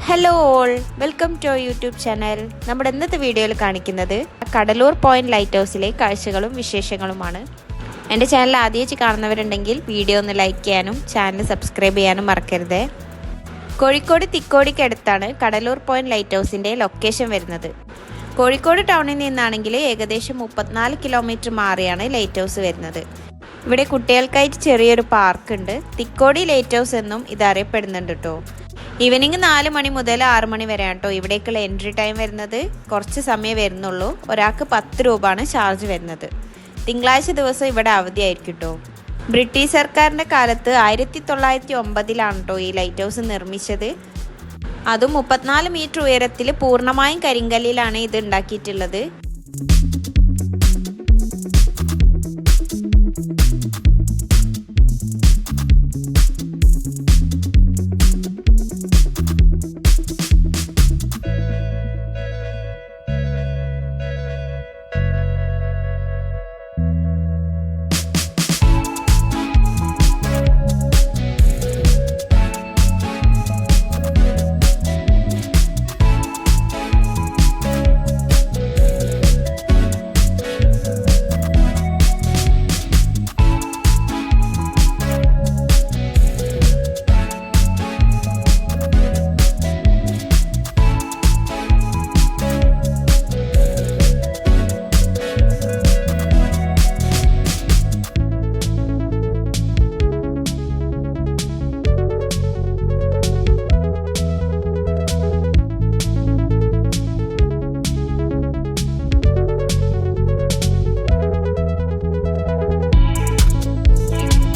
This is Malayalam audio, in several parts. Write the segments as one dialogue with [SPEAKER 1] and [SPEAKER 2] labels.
[SPEAKER 1] Hello all, welcome to YouTube channel. നമ്മുടെ ഇന്നത്തെ വീഡിയോയിൽ കാണിക്കുന്നത് കടലൂർ പോയിന്റ് ലൈറ്റ് ഹൗസിലെ കാഴ്ചകളും വിശേഷങ്ങളുമാണ്. എൻ്റെ ചാനൽ ആദ്യമായിട്ട് കാണുന്നവരുണ്ടെങ്കിൽ വീഡിയോ ഒന്ന് ലൈക്ക് ചെയ്യാനും ചാനൽ സബ്സ്ക്രൈബ് ചെയ്യാനും മറക്കരുത്. കോഴിക്കോട് തിക്കോടിക്കടുത്താണ് കടലൂർ പോയിന്റ് ലൈറ്റ് ഹൗസിൻ്റെ ലൊക്കേഷൻ വരുന്നത്. കോഴിക്കോട് ടൗണിൽ നിന്നാണെങ്കിൽ ഏകദേശം 34 കിലോമീറ്റർ മാറിയാണ് ലൈറ്റ് ഹൗസ് വരുന്നത്. ഇവിടെ കുട്ടികൾക്കായിട്ട് ചെറിയൊരു പാർക്കുണ്ട്. തിക്കോടി ലൈറ്റ് ഹൗസ് എന്നും ഇത് അറിയപ്പെടുന്നുണ്ട് കേട്ടോ. ഈവനിങ് 4 മണി മുതൽ 6 മണി വരെ കേട്ടോ ഇവിടേക്കുള്ള എൻട്രി ടൈം വരുന്നത്. കുറച്ച് സമയം വരുന്നുള്ളൂ. ഒരാൾക്ക് 10 രൂപയാണ് ചാർജ് വരുന്നത്. തിങ്കളാഴ്ച ദിവസം ഇവിടെ അവധിയായിരിക്കും കേട്ടോ. ബ്രിട്ടീഷ് സർക്കാരിൻ്റെ കാലത്ത് 1909 കേട്ടോ ഈ ലൈറ്റ് ഹൗസ് നിർമ്മിച്ചത്. അതും 34 മീറ്റർ ഉയരത്തിൽ പൂർണ്ണമായും കരിങ്കല്ലിലാണ് ഇത് ഉണ്ടാക്കിയിട്ടുള്ളത്.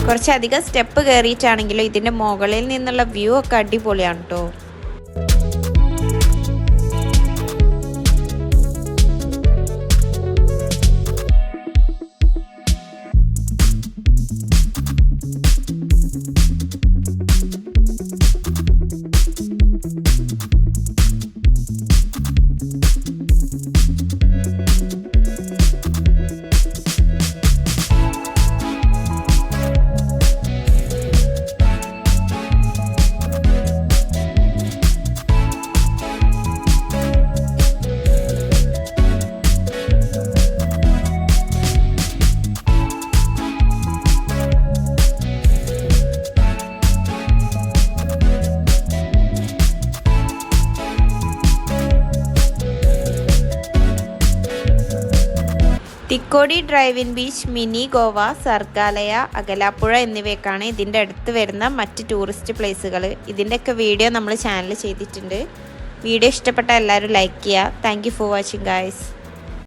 [SPEAKER 1] കുറച്ചധികം സ്റ്റെപ്പ് കയറിയിട്ടാണെങ്കിലും ഇതിൻ്റെ മുകളിൽ നിന്നുള്ള വ്യൂ ഒക്കെ അടിപൊളിയാണ് കേട്ടോ. Thikkodi drive in beach, mini Goa, Sargaalaya, Akalapuzha എന്നിവയൊക്കെയാണ് ഇതിൻ്റെ അടുത്ത് വരുന്ന മറ്റ് ടൂറിസ്റ്റ് പ്ലേസുകൾ. ഇതിൻ്റെയൊക്കെ വീഡിയോ നമ്മൾ ചാനൽ ചെയ്തിട്ടുണ്ട്. വീഡിയോ ഇഷ്ടപ്പെട്ട എല്ലാവരും ലൈക്ക് ചെയ്യുക. Thank you for watching guys.